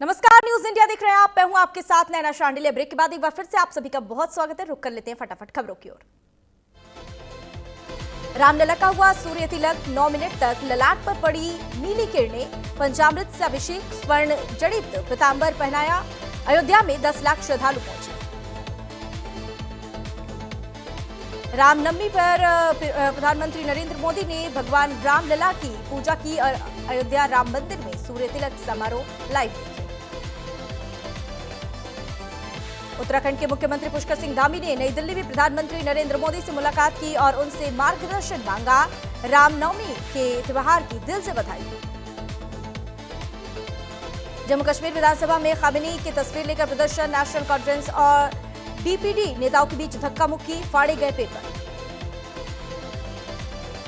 नमस्कार, news India देख रहे हैं आप। मैं हूं आपके साथ नैना शांडिल्य। ब्रेक के बाद एक बार फिर से आप सभी का बहुत स्वागत है। रुक कर लेते हैं फटाफट खबरों की ओर। रामलला का हुआ सूर्य तिलक, 9 मिनट तक ललाट पर पड़ी नीली किरणें, पंचामृत से अभिषेक, स्वर्ण जड़ित पीतांबर पहनाया। अयोध्या में 10 लाख श्रद्धालु पहुंचे। रामनवमी पर प्रधानमंत्री नरेंद्र मोदी ने भगवान रामलला की पूजा की। अयोध्या राम मंदिर में सूर्य तिलक समारोह लाइव देखे। उत्तराखंड के मुख्यमंत्री पुष्कर सिंह धामी ने नई दिल्ली में प्रधानमंत्री नरेंद्र मोदी से मुलाकात की और उनसे मार्गदर्शन मांगा। रामनवमी के त्योहार की दिल से बधाई। जम्मू कश्मीर विधानसभा में खामेनी की तस्वीर लेकर प्रदर्शन, नेशनल कॉन्फ्रेंस और बीपीडी नेताओं के बीच धक्का मुक्की, फाड़े गए पेपर।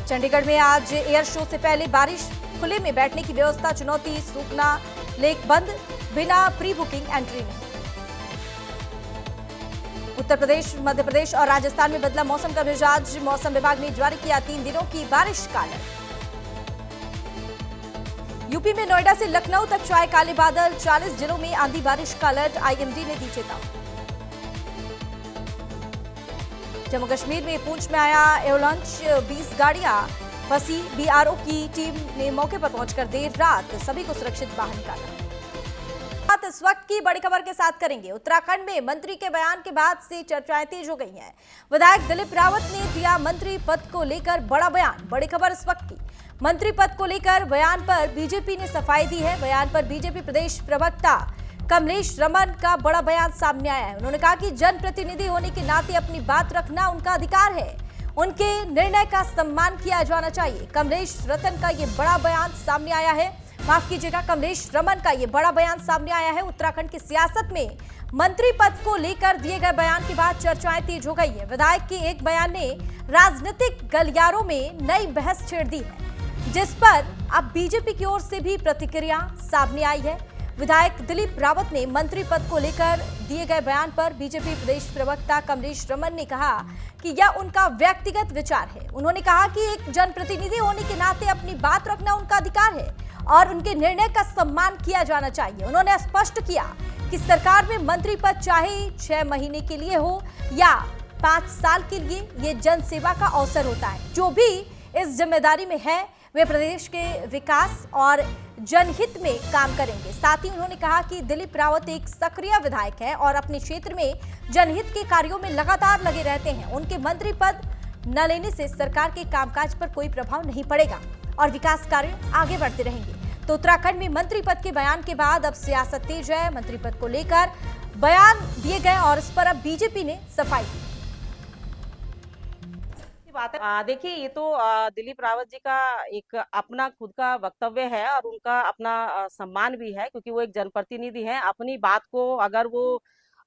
चंडीगढ़ में आज एयर शो से पहले बारिश, खुले में बैठने की व्यवस्था चुनौती, सूखना लेक बंद, बिना प्री बुकिंग एंट्री नहीं। उत्तर प्रदेश, मध्य प्रदेश और राजस्थान में बदला मौसम का मिजाज, मौसम विभाग ने जारी किया 3 दिनों की बारिश का अलर्ट। यूपी में नोएडा से लखनऊ तक छाए काले बादल, 40 जिलों में आंधी बारिश का अलर्ट, आईएमडी ने दी चेतावनी। जम्मू कश्मीर में पूंछ में आया एवलांच, 20 गाड़ियां फंसी। बीआरओ की टीम ने मौके पर पहुंचकर देर रात सभी को सुरक्षित बाहर निकाला। इस वक्त की बड़ी खबर के साथ करेंगे। उत्तराखंड में मंत्री के बयान के बाद से चर्चाएं तेज हो गई हैं। विधायक दिलीप रावत ने दिया मंत्री पद को लेकर बड़ा बयान। बड़ी खबर इस वक्त की, मंत्री पद को लेकर बयान पर बीजेपी ने सफाई दी है। बयान पर बीजेपी प्रदेश प्रवक्ता कमलेश रमन का बड़ा बयान सामने आया है। उन्होंने कहा कि जनप्रतिनिधि होने के नाते अपनी बात रखना उनका अधिकार है, उनके निर्णय का सम्मान किया जाना चाहिए। कमलेश रतन का ये बड़ा बयान सामने आया है। माफ कीजिएगा, कमलेश रमन का ये बड़ा बयान सामने आया है। उत्तराखंड की सियासत में मंत्री पद को लेकर दिए गए बयान के बाद चर्चाएं तेज हो गई है। विधायक के एक बयान ने राजनीतिक गलियारों में नई बहस छेड़ दी है, जिस पर अब बीजेपी की ओर से भी प्रतिक्रिया सामने आई है। विधायक दिलीप रावत ने मंत्री पद को लेकर दिए गए बयान पर बीजेपी प्रदेश प्रवक्ता कमलेश रमन ने कहा कि यह उनका व्यक्तिगत विचार है। उन्होंने कहा कि एक जनप्रतिनिधि होने के नाते अपनी बात रखना उनका अधिकार है और उनके निर्णय का सम्मान किया जाना चाहिए। उन्होंने स्पष्ट किया कि सरकार में मंत्री पद चाहे 6 महीने के लिए हो या 5 साल के लिए, ये जन सेवा का अवसर होता है। जो भी इस जिम्मेदारी में है वे प्रदेश के विकास और जनहित में काम करेंगे। साथ ही उन्होंने कहा कि दिलीप रावत एक सक्रिय विधायक है और अपने क्षेत्र में जनहित के कार्यों में लगातार लगे रहते हैं। उनके मंत्री पद न लेने से सरकार के कामकाज पर कोई प्रभाव नहीं पड़ेगा और विकास कार्य आगे बढ़ते रहेंगे। तो उत्तराखंड में मंत्री पद के बयान के बाद अब सियासत तेज है। मंत्री पद को लेकर बयान दिए गए और इस पर अब बीजेपी ने सफाई दी। बात है, देखिए ये तो दिलीप रावत जी का एक अपना खुद का वक्तव्य है और उनका अपना सम्मान भी है, क्योंकि वो एक जनप्रतिनिधि हैं। अपनी बात को अगर वो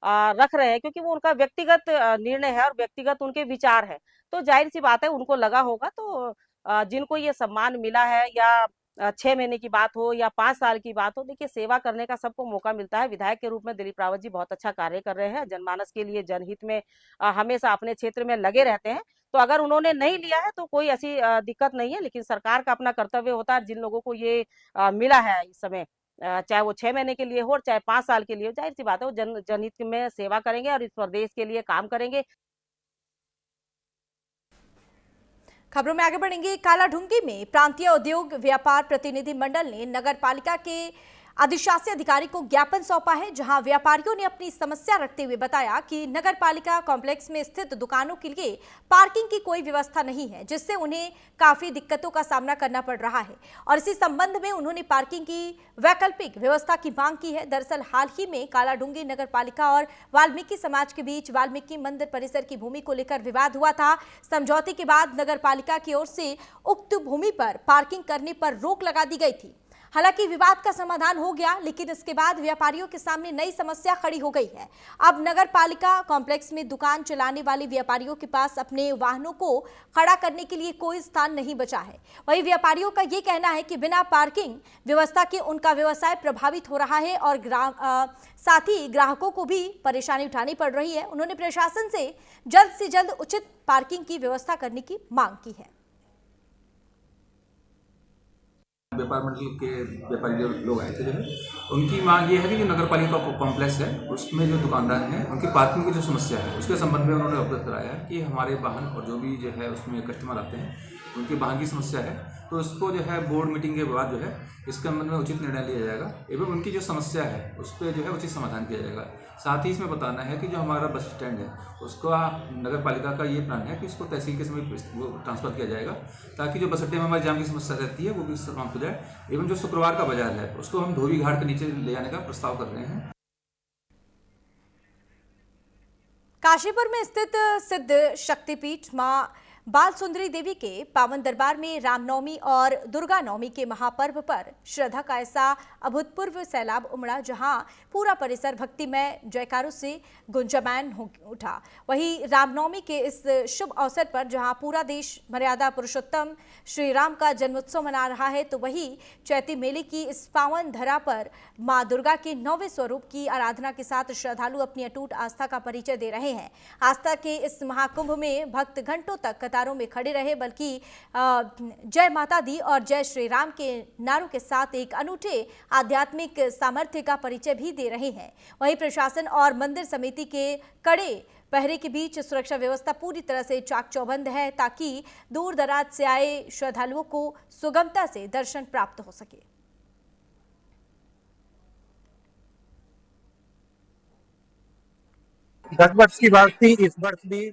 रख रहे हैं, क्योंकि वो उनका व्यक्तिगत निर्णय है और व्यक्तिगत उनके विचार है, तो जाहिर सी बात है उनको लगा होगा। तो जिनको ये सम्मान मिला है, या 6 महीने की बात हो या 5 साल की बात हो, देखिए सेवा करने का सबको मौका मिलता है। विधायक के रूप में दिलीप रावत जी बहुत अच्छा कार्य कर रहे हैं, जनमानस के लिए, जनहित में हमेशा अपने क्षेत्र में लगे रहते हैं। तो अगर उन्होंने नहीं लिया है तो कोई ऐसी दिक्कत नहीं है, लेकिन सरकार का अपना कर्तव्य होता है। जिन लोगों को ये मिला है इस समय, चाहे वो 6 महीने के लिए हो और चाहे 5 साल के लिए हो, जाहिर सी बात है वो जनहित में सेवा करेंगे और इस प्रदेश के लिए काम करेंगे। खबरों में आगे बढ़ेंगे। कालाढूंगी में प्रांतीय उद्योग व्यापार प्रतिनिधि मंडल ने नगर पालिका के अधिशासी अधिकारी को ज्ञापन सौंपा है, जहां व्यापारियों ने अपनी समस्या रखते हुए बताया कि नगर पालिका कॉम्प्लेक्स में स्थित दुकानों के लिए पार्किंग की कोई व्यवस्था नहीं है, जिससे उन्हें काफी दिक्कतों का सामना करना पड़ रहा है और इसी संबंध में उन्होंने पार्किंग की वैकल्पिक व्यवस्था की मांग की है। दरअसल हाल ही में कालाढूंगी नगर पालिका और वाल्मीकि समाज के बीच वाल्मीकि मंदिर परिसर की भूमि को लेकर विवाद हुआ था। समझौते के बाद नगर पालिका की ओर से उक्त भूमि पर पार्किंग करने पर रोक लगा दी गई थी। हालांकि विवाद का समाधान हो गया, लेकिन इसके बाद व्यापारियों के सामने नई समस्या खड़ी हो गई है। अब नगर पालिका कॉम्प्लेक्स में दुकान चलाने वाले व्यापारियों के पास अपने वाहनों को खड़ा करने के लिए कोई स्थान नहीं बचा है। वहीं व्यापारियों का ये कहना है कि बिना पार्किंग व्यवस्था के उनका व्यवसाय प्रभावित हो रहा है और साथ ही ग्राहकों को भी परेशानी उठानी पड़ रही है। उन्होंने प्रशासन से जल्द उचित पार्किंग की व्यवस्था करने की मांग की है। व्यापार मंडल के व्यापारी लोग आए थे जो है, उनकी मांग ये है कि जो नगर पालिका कॉम्प्लेक्स है उसमें जो दुकानदार हैं उनकी पार्किंग की जो समस्या है उसके संबंध में उन्होंने अवगत कराया है कि हमारे वाहन और जो भी जो है उसमें कस्टमर आते हैं उनके वाहन की समस्या है, तो उसको जो है बोर्ड मीटिंग के बाद जो है इसके संबंध में उचित निर्णय लिया जाएगा एवं उनकी जो समस्या है उस पर जो है उचित समाधान किया जाएगा। साथ ही इसमें बताना है कि जो हमारा बस स्टैंड है उसका नगर पालिका का ये प्लान है कि इसको तहसील के समीप वो ट्रांसफर किया जाएगा, ताकि जो बस अड्डे में हमारी जाम की समस्या रहती है वो भी समाप्त हो जाए। एवं जो शुक्रवार का बाजार है उसको हम धोबी घाट के नीचे ले जाने का प्रस्ताव कर रहे हैं। काशीपुर में स्थित सिद्ध शक्तिपीठ मां बाल सुंदरी देवी के पावन दरबार में रामनवमी और दुर्गा नवमी के महापर्व पर श्रद्धा का ऐसा अभूतपूर्व सैलाब उमड़ा, जहां पूरा परिसर भक्तिमय जयकारों से गुंजयमान हो उठा। वहीं रामनवमी के इस शुभ अवसर पर जहां पूरा देश मर्यादा पुरुषोत्तम श्री राम का जन्मोत्सव मना रहा है, तो वहीं चैती मेले की इस पावन धरा पर मां दुर्गा के 9वें स्वरूप की आराधना के साथ श्रद्धालु अपनी अटूट आस्था का परिचय दे रहे हैं। आस्था के इस महाकुंभ में भक्त घंटों तक कतारों में खड़े रहे, बल्कि जय माता दी और जय श्री राम के नारों के साथ एक अनूठे आध्यात्मिक सामर्थ्य का परिचय भी दे रहे हैं। वहीं प्रशासन और मंदिर समिति के कड़े पहरे के बीच सुरक्षा व्यवस्था पूरी तरह से चाक चौबंद है, ताकि दूर दराज से आए श्रद्धालुओं को सुगमता से दर्शन प्राप्त हो सके। 10 वर्ष की बात थी, इस वर्ष भी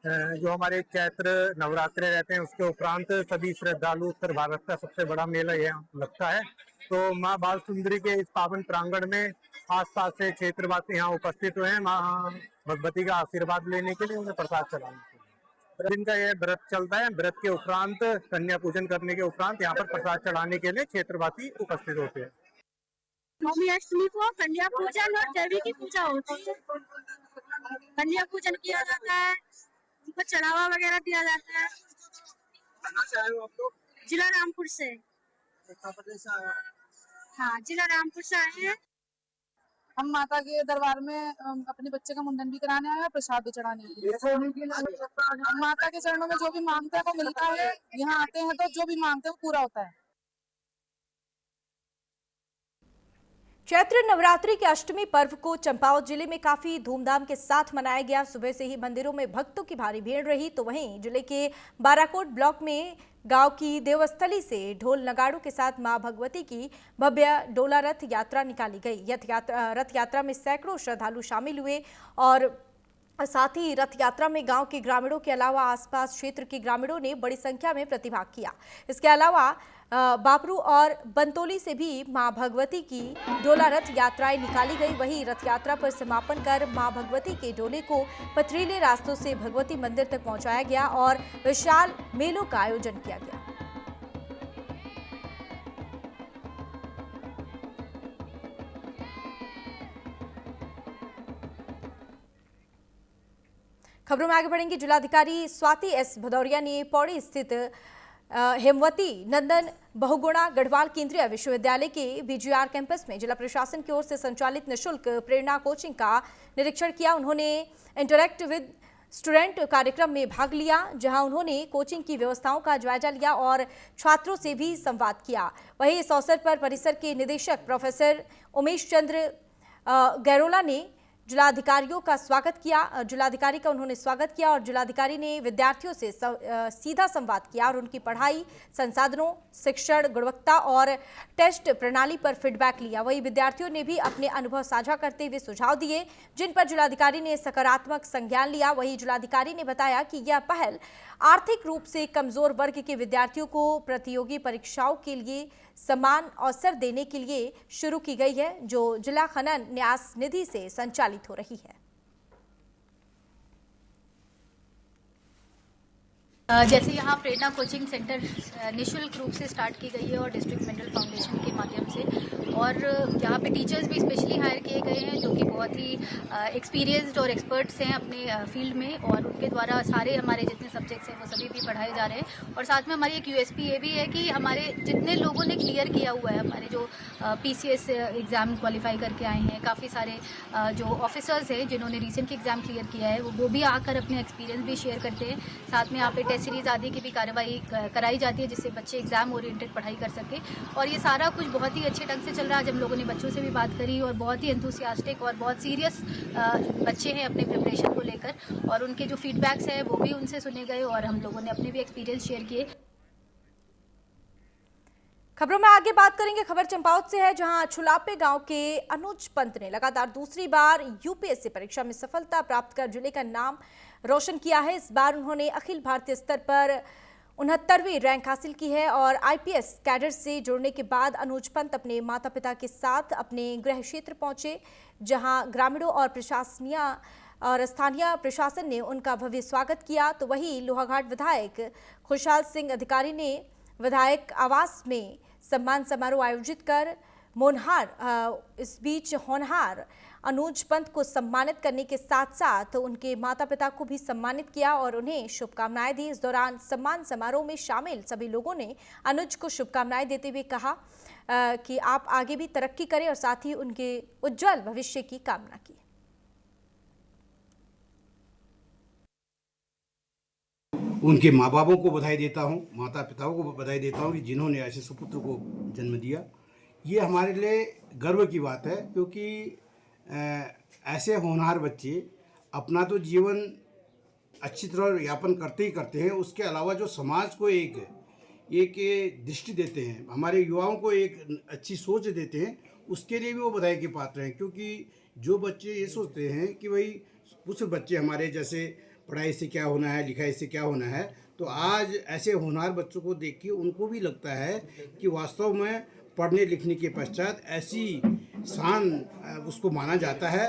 जो हमारे चैत्र नवरात्रे रहते हैं उसके उपरांत सभी श्रद्धालु उत्तर भारत का सबसे बड़ा मेला यह लगता है। तो माँ बाल सुंदरी के इस पावन प्रांगण में आसपास से क्षेत्रवासी यहाँ उपस्थित हुए हैं माँ भगवती का आशीर्वाद लेने के लिए, उन्हें प्रसाद चढ़ाने के लिए। दिन का यह व्रत चलता है। व्रत के उपरांत कन्या पूजन करने के उपरांत यहाँ पर प्रसाद चढ़ाने के लिए क्षेत्रवासी उपस्थित होते हैं। नवमी अष्टमी को कन्या पूजन और देवी की पूजा होती है। कन्या पूजन किया जाता है, उनको चढ़ावा वगैरह दिया जाता है। जिला रामपुर से। हाँ, जिला रामपुर से आए हैं। हम माता के दरबार में अपने बच्चे का मुंडन भी कराने आए हैं, प्रसाद भी चढ़ाने आए हैं। माता के चरणों में जो भी मांगते हैं वो मिलता है। यहाँ आते हैं तो जो भी मांगते हैं वो पूरा होता है। चैत्र नवरात्रि के अष्टमी पर्व को चंपावत जिले में काफी धूमधाम के साथ मनाया गया। सुबह से ही मंदिरों में भक्तों की भारी भीड़ रही, तो वहीं जिले के बाराकोट ब्लॉक में गांव की देवस्थली से ढोल नगाड़ों के साथ मां भगवती की भव्य डोला रथ यात्रा निकाली गई। रथ यात्रा में सैकड़ों श्रद्धालु शामिल हुए और साथ ही रथ यात्रा में गांव के ग्रामीणों के अलावा आसपास क्षेत्र के ग्रामीणों ने बड़ी संख्या में प्रतिभाग किया। इसके अलावा बापरू और बंतोली से भी मां भगवती की डोला रथ यात्राएं निकाली गई। वहीं रथ यात्रा पर समापन कर मां भगवती के डोले को पथरीले रास्तों से भगवती मंदिर तक पहुंचाया गया और विशाल मेलों का आयोजन किया गया। खबरों में आगे बढ़ेंगे। जिलाधिकारी स्वाति एस भदौरिया ने पौड़ी स्थित हेमवती नंदन बहुगुणा गढ़वाल केंद्रीय विश्वविद्यालय के बीजीआर कैंपस में जिला प्रशासन की ओर से संचालित निःशुल्क प्रेरणा कोचिंग का निरीक्षण किया। उन्होंने इंटरैक्ट विद स्टूडेंट कार्यक्रम में भाग लिया, जहां उन्होंने कोचिंग की व्यवस्थाओं का जायजा लिया और छात्रों से भी संवाद किया। वहीं इस अवसर पर परिसर के निदेशक प्रोफेसर उमेश चंद्र गैरोला ने जिलाधिकारियों का स्वागत किया। जिलाधिकारी का उन्होंने स्वागत किया और जिलाधिकारी ने विद्यार्थियों से सीधा संवाद किया और उनकी पढ़ाई, संसाधनों, शिक्षण गुणवत्ता और टेस्ट प्रणाली पर फीडबैक लिया। वहीं विद्यार्थियों ने भी अपने अनुभव साझा करते हुए सुझाव दिए, जिन पर जिलाधिकारी ने सकारात्मक संज्ञान लिया। वहीं जिलाधिकारी ने बताया कि यह पहल आर्थिक रूप से कमजोर वर्ग के विद्यार्थियों को प्रतियोगी परीक्षाओं के लिए समान अवसर देने के लिए शुरू की गई है, जो जिला खनन न्यास निधि से संचालित हो रही है। जैसे यहाँ प्रेरणा कोचिंग सेंटर निःशुल्क रूप से स्टार्ट की गई है और डिस्ट्रिक्ट मेंटल फाउंडेशन के माध्यम से, और यहाँ पे टीचर्स भी स्पेशली हायर किए गए हैं जो कि बहुत बहुत ही एक्सपीरियंस्ड और एक्सपर्ट्स हैं अपने फील्ड में, और उनके द्वारा सारे हमारे जितने सब्जेक्ट्स हैं वो सभी भी पढ़ाए जा रहे हैं। और साथ में हमारी एक यूएसपी ये भी है कि हमारे जितने लोगों ने क्लियर किया हुआ है, हमारे जो पीसीएस एग्ज़ाम क्वालिफाई करके आए हैं, काफ़ी सारे जो ऑफिसर्स हैं जिन्होंने रिसेंटली एग्ज़ाम क्लियर किया है, वो भी आकर अपने एक्सपीरियंस भी शेयर करते हैं। साथ में यहाँ पे टेस्ट सीरीज़ आदि की भी कार्रवाई कराई जाती है जिससे बच्चे एग्ज़ाम ओरिएंटेड पढ़ाई कर सके। और ये सारा कुछ बहुत ही अच्छे ढंग से चल रहा है। आज हम लोगों ने बच्चों से भी बात करी और बहुत ही एंथुसियास्टिक और बहुत सीरियस बच्चे हैं अपने प्रिपरेशन को लेकर, और उनके जो फीडबैक्स हैं वो भी उनसे सुने गए और हम लोगों ने अपने भी एक्सपीरियंस शेयर किए। खबरों में आगे बात करेंगे। खबर चंपावत से है, जहां छुलापे गांव के अनुज पंत ने लगातार दूसरी बार यूपीएससी परीक्षा में सफलता प्राप्त कर जिले का नाम रोशन किया है। इस बार उन्होंने अखिल भारतीय स्तर पर 69वीं रैंक हासिल की है और आईपीएस कैडर से जुड़ने के बाद अनुज पंत अपने माता पिता के साथ अपने गृह क्षेत्र पहुंचे, जहां ग्रामीणों और प्रशासनिया और स्थानीय प्रशासन ने उनका भव्य स्वागत किया। तो वहीं लोहाघाट विधायक खुशहाल सिंह अधिकारी ने विधायक आवास में सम्मान समारोह आयोजित कर इस बीच होनहार अनुज पंत को सम्मानित करने के साथ साथ उनके माता पिता को भी सम्मानित किया और उन्हें शुभकामनाएं दी। इस दौरान सम्मान समारोह में शामिल सभी लोगों ने अनुज को शुभकामनाएं देते हुए कहा कि आप आगे भी तरक्की करें और साथ ही उनके उज्जवल भविष्य की कामना की। उनके माँ बापों को बधाई देता हूँ, माता पिताओं को बधाई देता हूँ कि जिन्होंने ऐसे सुपुत्र को जन्म दिया। ये हमारे लिए गर्व की बात है, क्योंकि ऐसे होनहार बच्चे अपना तो जीवन अच्छी तरह यापन करते ही करते हैं, उसके अलावा जो समाज को एक दृष्टि देते हैं, हमारे युवाओं को एक अच्छी सोच देते हैं, उसके लिए भी वो बधाई के पात्र हैं। क्योंकि जो बच्चे ये सोचते हैं कि भाई कुछ बच्चे हमारे जैसे पढ़ाई से क्या होना है, लिखाई से क्या होना है, तो आज ऐसे होनहार बच्चों को देख के उनको भी लगता है कि वास्तव में पढ़ने लिखने के पश्चात ऐसी शान उसको माना जाता है।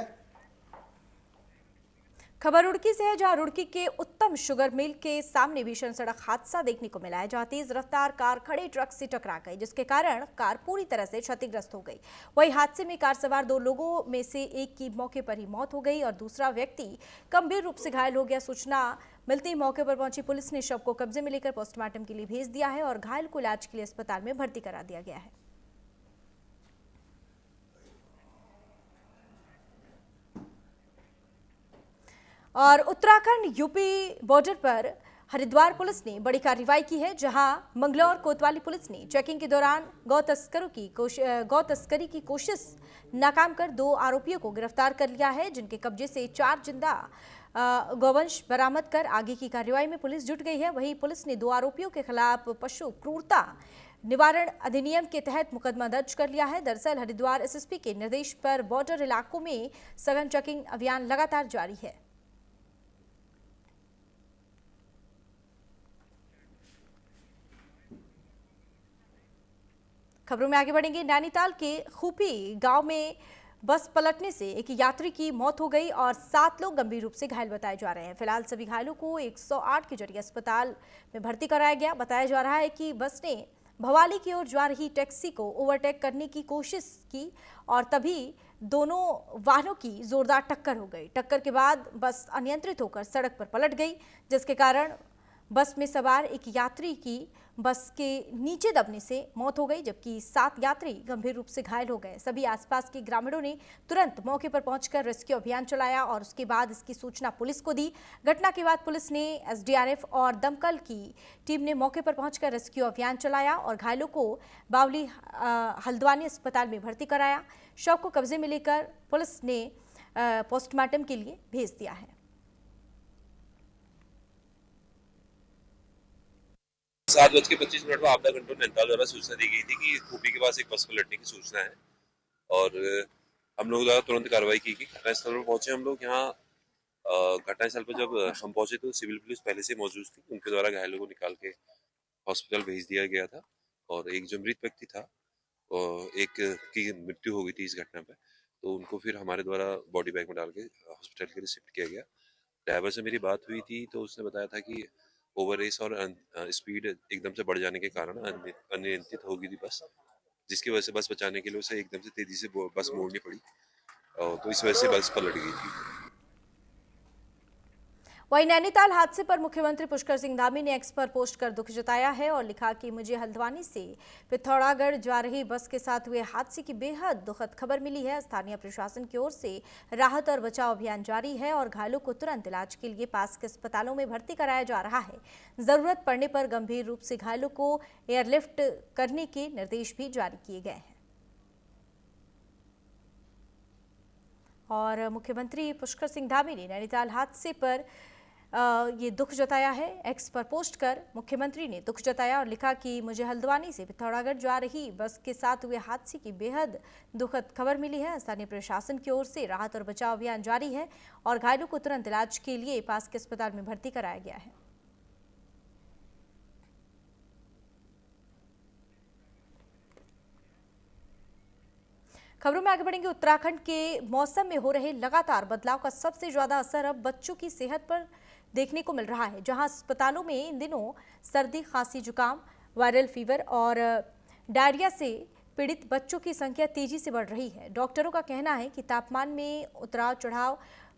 खबर रुड़की से है, जहां रुड़की के उत्तम शुगर मिल के सामने भीषण सड़क हादसा देखने को मिला है, जहां तेज रफ्तार कार खड़े ट्रक से टकरा गई, जिसके कारण कार पूरी तरह से क्षतिग्रस्त हो गई। वहीं हादसे में कार सवार 2 लोगों में से एक की मौके पर ही मौत हो गई और दूसरा व्यक्ति गंभीर रूप से घायल हो गया। सूचना मिलते ही मौके पर पहुंची पुलिस ने शव को कब्जे में लेकर पोस्टमार्टम के लिए भेज दिया है और घायल को इलाज के लिए अस्पताल में भर्ती करा दिया गया है। और उत्तराखंड यूपी बॉर्डर पर हरिद्वार पुलिस ने बड़ी कार्रवाई की है, जहां मंगलौर कोतवाली पुलिस ने चेकिंग के दौरान गौ तस्करी की कोशिश नाकाम कर 2 आरोपियों को गिरफ्तार कर लिया है, जिनके कब्जे से 4 जिंदा गौवंश बरामद कर आगे की कार्रवाई में पुलिस जुट गई है। वहीं पुलिस ने 2 आरोपियों के खिलाफ पशु क्रूरता निवारण अधिनियम के तहत मुकदमा दर्ज कर लिया है। दरअसल हरिद्वार एसएसपी के निर्देश पर बॉर्डर इलाकों में सघन चेकिंग अभियान लगातार जारी है। खबरों में आगे बढ़ेंगे। नैनीताल के खूपी गांव में बस पलटने से एक यात्री की मौत हो गई और 7 लोग गंभीर रूप से घायल बताए जा रहे हैं। फिलहाल सभी घायलों को 108 के जरिए अस्पताल में भर्ती कराया गया। बताया जा रहा है कि बस ने भवाली की ओर जा रही टैक्सी को ओवरटेक करने की कोशिश की और तभी दोनों वाहनों की जोरदार टक्कर हो गई। टक्कर के बाद बस अनियंत्रित होकर सड़क पर पलट गई, जिसके कारण बस में सवार एक यात्री की बस के नीचे दबने से मौत हो गई, जबकि 7 यात्री गंभीर रूप से घायल हो गए। सभी आसपास के ग्रामीणों ने तुरंत मौके पर पहुंचकर रेस्क्यू अभियान चलाया और उसके बाद इसकी सूचना पुलिस को दी। घटना के बाद पुलिस ने एसडीआरएफ और दमकल की टीम ने मौके पर पहुंचकर रेस्क्यू अभियान चलाया और घायलों को बावली हल्द्वानी अस्पताल में भर्ती कराया। शव को कब्जे में लेकर पुलिस ने पोस्टमार्टम के लिए भेज दिया है। 7:25 में आपदा कंट्रोल नैनीताल द्वारा सूचना दी गई थी कि खूपी के पास एक बस पलटने की सूचना है और हम लोग द्वारा तुरंत कार्रवाई की। घटनास्थल पर पहुंचे हम लोग। यहाँ घटनास्थल पर जब हम पहुंचे तो सिविल पुलिस पहले से मौजूद थी। उनके द्वारा घायलों को निकाल के हॉस्पिटल भेज दिया गया था और एक जो मृत व्यक्ति था एक की मृत्यु हो गई थी इस घटना पर, तो उनको फिर हमारे द्वारा बॉडी बैग में डाल के हॉस्पिटल के लिए शिफ्ट किया गया। ड्राइवर से मेरी बात हुई थी तो उसने बताया था कि ओवर रेस और स्पीड एकदम से बढ़ जाने के कारण अनियंत्रित हो गई थी बस, जिसकी वजह से बस बचाने के लिए उसे एकदम से तेजी से बस मोड़नी पड़ी तो इस वजह से बस पलट गई थी। वहीं नैनीताल हादसे पर मुख्यमंत्री पुष्कर सिंह धामी ने एक्स पर पोस्ट कर दुख जताया है और लिखा कि मुझे हल्द्वानी से पिथौरागढ़ जा रही बस के साथ हुए हादसे की बेहद दुखद खबर मिली है। स्थानीय प्रशासन की ओर से राहत और बचाव अभियान जारी है और घायलों को तुरंत इलाज के लिए पास के अस्पतालों में भर्ती कराया जा रहा है। जरूरत पड़ने पर गंभीर रूप से घायलों को एयरलिफ्ट करने के निर्देश भी जारी किए गए हैं। और मुख्यमंत्री पुष्कर सिंह धामी ने नैनीताल हादसे पर ये दुख जताया है। एक्स पर पोस्ट कर मुख्यमंत्री ने दुख जताया और लिखा कि मुझे हल्द्वानी से पिथौरागढ़ जा रही बस के साथ हुए हादसे की बेहद दुखद खबर मिली है। स्थानीय प्रशासन की ओर से राहत और बचाव अभियान जारी है और घायलों को तुरंत इलाज के लिए पास के अस्पताल में भर्ती कराया गया है। खबरों में आगे बढ़ेंगे। उत्तराखंड के मौसम में हो रहे लगातार बदलाव का सबसे ज्यादा असर अब बच्चों की सेहत पर देखने को मिल रहा है, जहां अस्पतालों में इन दिनों सर्दी, खांसी, जुकाम, वायरल फीवर और डायरिया से पीड़ित बच्चों की संख्या तेजी से बढ़ रही है। डॉक्टरों का कहना है कि तापमान में उतार चढ़ाव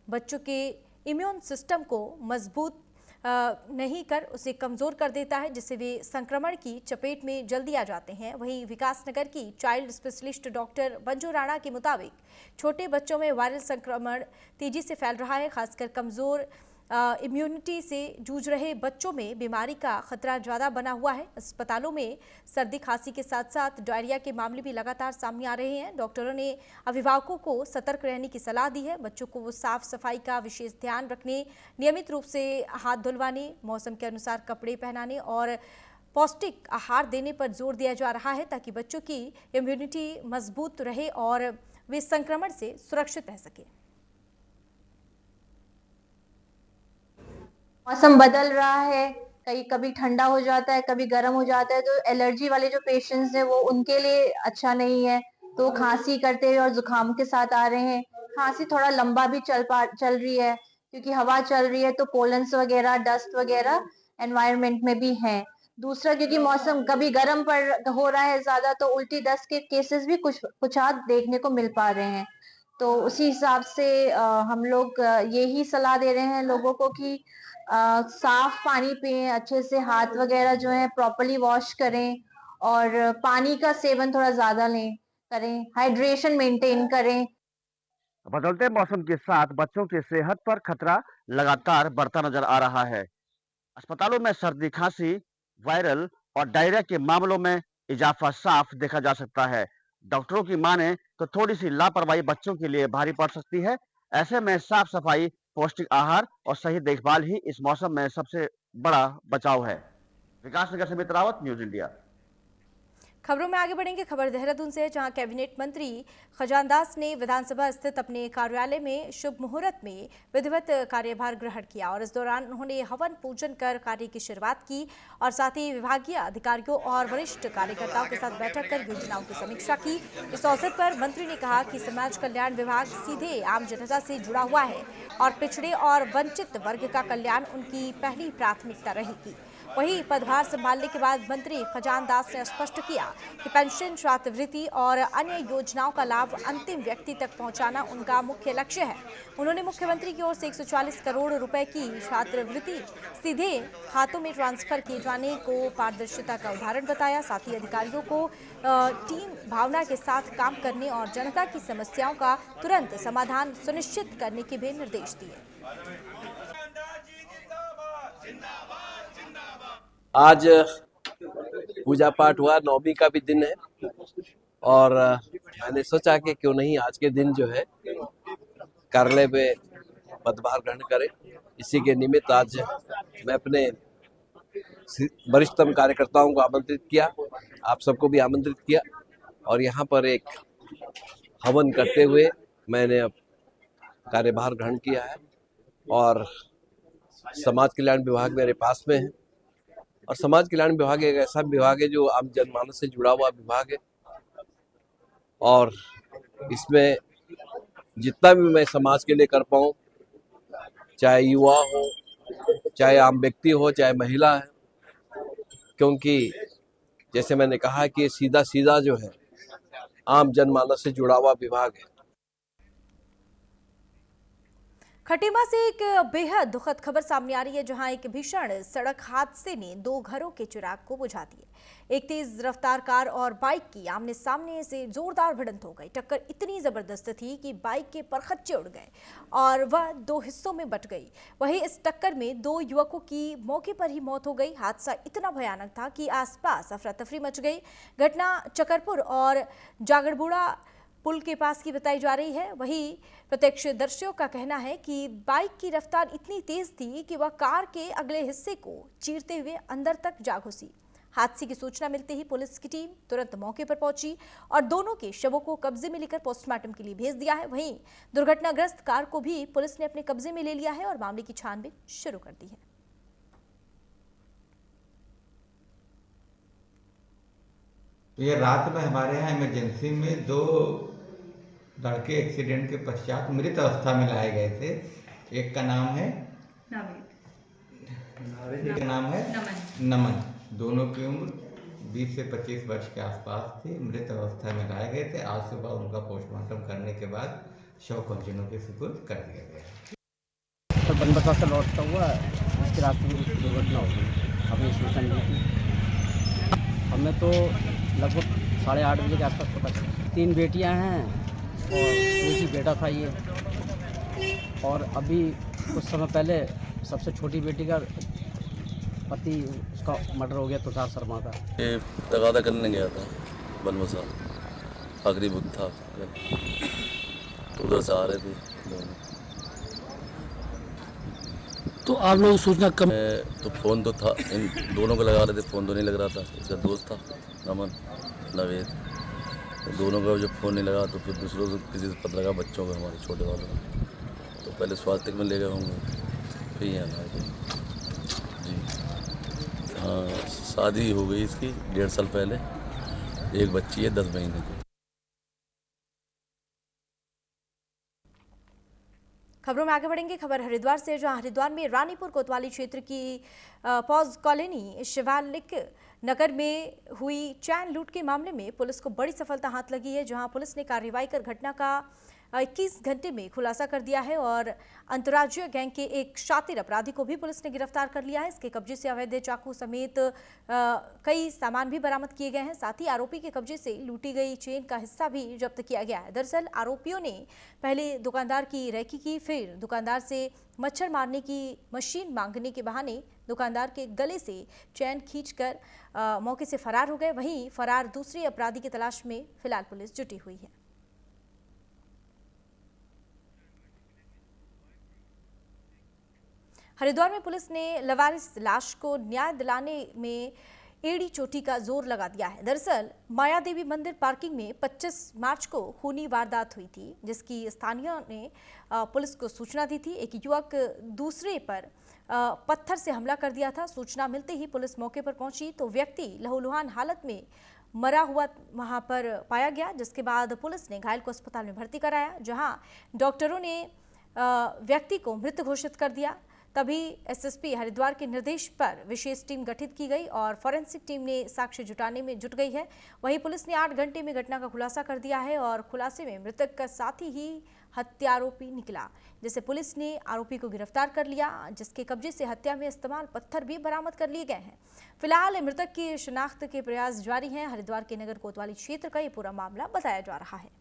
बच्चों के इम्यून सिस्टम को मजबूत नहीं कर उसे कमजोर कर देता है, जिससे वे संक्रमण की चपेट में जल्दी आ जाते हैं। वहीं विकासनगर की child specialist doctor Manju Rana के मुताबिक छोटे बच्चों में वायरल संक्रमण तेजी से फैल रहा है। खासकर कमजोर इम्यूनिटी से जूझ रहे बच्चों में बीमारी का खतरा ज़्यादा बना हुआ है। अस्पतालों में सर्दी, खांसी के साथ साथ डायरिया के मामले भी लगातार सामने आ रहे हैं। डॉक्टरों ने अभिभावकों को सतर्क रहने की सलाह दी है। बच्चों को साफ सफाई का विशेष ध्यान रखने, नियमित रूप से हाथ धुलवाने, मौसम के अनुसार कपड़े पहनाने और पौष्टिक आहार देने पर जोर दिया जा रहा है, ताकि बच्चों की इम्यूनिटी मजबूत रहे और वे संक्रमण से सुरक्षित रह सकें। मौसम बदल रहा है, कभी ठंडा हो जाता है, कभी गर्म हो जाता है, तो एलर्जी वाले जो पेशेंट्स हैं वो उनके लिए अच्छा नहीं है। तो खांसी करते हुए और जुकाम के साथ आ रहे हैं। खांसी थोड़ा लंबा भी चल रही है, क्योंकि हवा चल रही है, तो पोलन्स वगैरह, डस्ट वगैरह एनवायरनमेंट में भी है। दूसरा, क्योंकि मौसम कभी गर्म पर हो रहा है ज्यादा, तो उल्टी दस्त के केसेस भी कुछ आज देखने को मिल पा रहे हैं। तो उसी हिसाब से हम लोग यही सलाह दे रहे हैं लोगों को कि साफ पानी पिए, अच्छे से हाथ वगैरह जो है प्रॉपर्ली वॉश करें और पानी का सेवन थोड़ा ज्यादा करें, हाइड्रेशन मेंटेन करें। बदलते मौसम के साथ बच्चों की सेहत पर खतरा लगातार बढ़ता नजर आ रहा है। अस्पतालों में सर्दी, खांसी, वायरल और डायरिया के मामलों में इजाफा साफ देखा जा सकता है। डॉक्टरों की माने तो थोड़ी सी लापरवाही बच्चों के लिए भारी पड़ सकती है। ऐसे में साफ सफाई, पौष्टिक आहार और सही देखभाल ही इस मौसम में सबसे बड़ा बचाव है। विकासनगर से अमित रावत, न्यूज इंडिया। खबरों में आगे बढ़ेंगे। खबर देहरादून से, जहां कैबिनेट मंत्री खजानदास ने विधानसभा स्थित अपने कार्यालय में शुभ मुहूर्त में विधिवत कार्यभार ग्रहण किया और इस दौरान उन्होंने हवन पूजन कर कार्य की शुरुआत की और साथ ही विभागीय अधिकारियों और वरिष्ठ कार्यकर्ताओं के साथ बैठक कर योजनाओं की समीक्षा की। इस अवसर पर मंत्री ने कहा कि समाज कल्याण विभाग सीधे आम जनता से जुड़ा हुआ है और पिछड़े और वंचित वर्ग का कल्याण उनकी पहली प्राथमिकता रहेगी। वहीं पदभार संभालने के बाद मंत्री खजानदास ने स्पष्ट किया कि पेंशन, छात्रवृत्ति और अन्य योजनाओं का लाभ अंतिम व्यक्ति तक पहुंचाना उनका मुख्य लक्ष्य है। उन्होंने मुख्यमंत्री की ओर से 140 करोड़ रुपए की छात्रवृत्ति सीधे खातों में ट्रांसफर किए जाने को पारदर्शिता का उदाहरण बताया। साथ ही अधिकारियों को टीम भावना के साथ काम करने और जनता की समस्याओं का तुरंत समाधान सुनिश्चित करने के भी निर्देश दिए। आज पूजा पाठ हुआ, नवमी का भी दिन है और मैंने सोचा कि क्यों नहीं आज के दिन जो है कार्यालय में पदभार ग्रहण करें। इसी के निमित्त आज मैं अपने वरिष्ठतम कार्यकर्ताओं को आमंत्रित किया, आप सबको भी आमंत्रित किया और यहाँ पर एक हवन करते हुए मैंने अब कार्यभार ग्रहण किया है। और समाज कल्याण विभाग मेरे पास में है और समाज कल्याण विभाग एक ऐसा विभाग है जो आम जनमानस से जुड़ा हुआ विभाग है और इसमें जितना भी मैं समाज के लिए कर पाऊँ, चाहे युवा हो, चाहे आम व्यक्ति हो, चाहे महिला है, क्योंकि जैसे मैंने कहा कि सीधा जो है आम जनमानस से जुड़ा हुआ विभाग है। खटीमा से एक बेहद दुखद खबर सामने आ रही है, जहां एक भीषण सड़क हादसे ने 2 घरों के चिराग को बुझा दिए। एक तेज रफ्तार कार और बाइक की आमने सामने से जोरदार भिड़ंत हो गई। टक्कर इतनी जबरदस्त थी कि बाइक के परखच्चे उड़ गए और वह 2 हिस्सों में बट गई। वहीं इस टक्कर में 2 युवकों की मौके पर ही मौत हो गई। हादसा इतना भयानक था कि आसपास अफरा तफरी मच गई। घटना चकरपुर और जागड़बुड़ा पुल के पास की बताई जा रही है। वहीं प्रत्यक्षदर्शियों का कहना है कि बाइक की रफ्तार इतनी तेज थी कि वह कार के अगले हिस्से को चीरते हुए अंदर तक जा घुसी। हादसे की सूचना मिलते ही पुलिस की टीम तुरंत मौके पर पहुंची और दोनों के शवों को कब्जे में लेकर पोस्टमार्टम के लिए भेज दिया है। वहीं दुर्घटनाग्रस्त कार को भी पुलिस ने अपने कब्जे में ले लिया है और मामले की छानबीन शुरू कर दी है। ये रात में हमारे यहाँ इमरजेंसी में 2 लड़के एक्सीडेंट के पश्चात मृत अवस्था में लाए गए थे। एक का नाम है नमन। दोनों की उम्र 20 से 25 वर्ष के आसपास थी। मृत अवस्था में लाए गए थे। आज सुबह उनका पोस्टमार्टम करने के बाद शव परिजनों के सुपुर्द कर दिया गया। तो बनबसा से लौटता हुआ इसके रास्ते में दुर्घटना हो गई। हमें सूचना मिली थी। हमें तो लगभग 8:30 बजे के आसपास पता चला। 3 बेटियां हैं और एक ही बेटा था ये। और अभी कुछ समय पहले सबसे छोटी बेटी का पति उसका मर्डर हो गया तुषार शर्मा का। ये तगादा करने गया था बनबसा, आखिरी बुध था तो उधर से आ रहे थे दोनों। तो आप लोग सूचना कम तो फ़ोन तो था, इन दोनों को लगा रहे थे। फ़ोन तो नहीं लग रहा था। इसका दोस्त था नमन नवेद, तो दोनों का जब फ़ोन नहीं लगा तो फिर दूसरों से किसी से पता लगा, बच्चों को, हमारे छोटे वालों को। तो पहले स्वास्थ्य में ले गए होंगे, फिर यहाँ लाए जी। हाँ, शादी हो गई इसकी 1.5 साल पहले। एक बच्ची है 10 महीने की। खबरों में आगे बढ़ेंगे। खबर हरिद्वार से, जहां हरिद्वार में रानीपुर कोतवाली क्षेत्र की पॉज कॉलोनी शिवालिक नगर में हुई चैन लूट के मामले में पुलिस को बड़ी सफलता हाथ लगी है, जहां पुलिस ने कार्रवाई कर घटना का 21 घंटे में खुलासा कर दिया है और अंतर्राज्यीय गैंग के एक शातिर अपराधी को भी पुलिस ने गिरफ्तार कर लिया है। इसके कब्जे से अवैध चाकू समेत कई सामान भी बरामद किए गए हैं। साथ ही आरोपी के कब्जे से लूटी गई चेन का हिस्सा भी जब्त किया गया है। दरअसल आरोपियों ने पहले दुकानदार की रैकी की, फिर दुकानदार से मच्छर मारने की मशीन मांगने के बहाने दुकानदार के गले से चैन खींचकर मौके से फरार हो गए। वहीं फरार दूसरे अपराधी की तलाश में फिलहाल पुलिस जुटी हुई है। हरिद्वार में पुलिस ने लवारिस लाश को न्याय दिलाने में एड़ी चोटी का जोर लगा दिया है। दरअसल माया देवी मंदिर पार्किंग में 25 मार्च को खूनी वारदात हुई थी, जिसकी स्थानीयों ने पुलिस को सूचना दी थी। एक युवक दूसरे पर पत्थर से हमला कर दिया था। सूचना मिलते ही पुलिस मौके पर पहुंची तो व्यक्ति लहूलुहान हालत में मरा हुआ वहां पर पाया गया, जिसके बाद पुलिस ने घायल को अस्पताल में भर्ती कराया, जहां डॉक्टरों ने व्यक्ति को मृत घोषित कर दिया। तभी एसएसपी हरिद्वार के निर्देश पर विशेष टीम गठित की गई और फॉरेंसिक टीम ने साक्ष्य जुटाने में जुट गई है। वहीं पुलिस ने 8 घंटे में घटना का खुलासा कर दिया है और खुलासे में मृतक का साथी ही हत्यारोपी निकला, जिसे पुलिस ने आरोपी को गिरफ्तार कर लिया, जिसके कब्जे से हत्या में इस्तेमाल पत्थर भी बरामद कर लिए गए हैं। फिलहाल मृतक की शिनाख्त के प्रयास जारी हैं। हरिद्वार के नगर कोतवाली क्षेत्र का ये पूरा मामला बताया जा रहा है।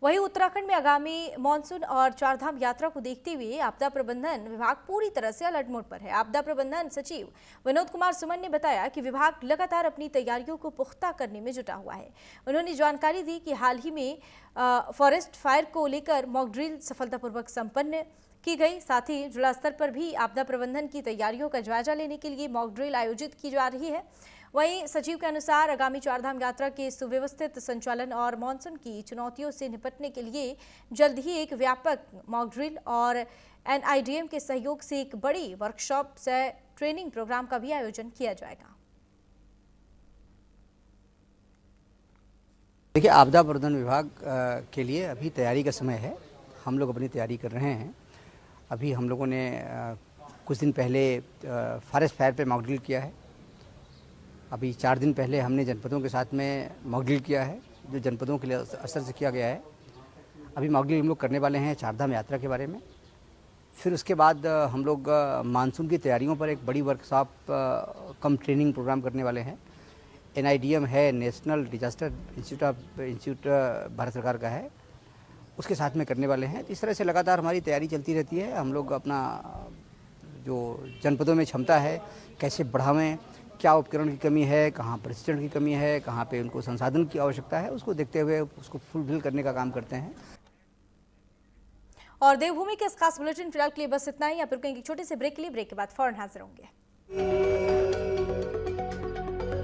वहीं उत्तराखंड में आगामी मानसून और चारधाम यात्रा को देखते हुए आपदा प्रबंधन विभाग पूरी तरह से अलर्ट मोड पर है। आपदा प्रबंधन सचिव विनोद कुमार सुमन ने बताया कि विभाग लगातार अपनी तैयारियों को पुख्ता करने में जुटा हुआ है। उन्होंने जानकारी दी कि हाल ही में फॉरेस्ट फायर को लेकर मॉक ड्रिल सफलतापूर्वक संपन्न की गई। साथ ही जिला स्तर पर भी आपदा प्रबंधन की तैयारियों का जायजा लेने के लिए मॉक ड्रिल आयोजित की जा रही है। वहीं सचिव के अनुसार आगामी चारधाम यात्रा के सुव्यवस्थित संचालन और मानसून की चुनौतियों से निपटने के लिए जल्द ही एक व्यापक मॉक ड्रिल और एनआईडीएम के सहयोग से एक बड़ी वर्कशॉप से ट्रेनिंग प्रोग्राम का भी आयोजन किया जाएगा। देखिए, आपदा प्रबंधन विभाग के लिए अभी तैयारी का समय है। हम लोग अपनी तैयारी कर रहे हैं। अभी हम लोगों ने कुछ दिन पहले फॉरेस्ट फायर पे मॉक ड्रिल किया है अभी 4 दिन पहले हमने जनपदों के साथ में मॉकड्रिल किया है, जो जनपदों के लिए असर से किया गया है। अभी मॉकड्रिल हम लोग करने वाले हैं चारधाम यात्रा के बारे में। फिर उसके बाद हम लोग मानसून की तैयारियों पर एक बड़ी वर्कशॉप कम ट्रेनिंग प्रोग्राम करने वाले हैं। NIDM है, नेशनल डिजास्टर इंस्टीट्यूट भारत सरकार का है, उसके साथ में करने वाले हैं। इस तरह से लगातार हमारी तैयारी चलती रहती है। हम लोग अपना जो जनपदों में क्षमता है कैसे बढ़ावें, क्या उपकरण की कमी है, कहाँ प्रशिक्षण की कमी है, कहाँ पे उनको संसाधन की आवश्यकता है, उसको देखते हुए उसको फुलफिल करने का काम करते हैं। और देवभूमि के इस खास बुलेटिन फिलहाल के लिए बस इतना ही। या फिर कहीं छोटे से ब्रेक के लिए, ब्रेक के बाद फौरन हाजिर होंगे।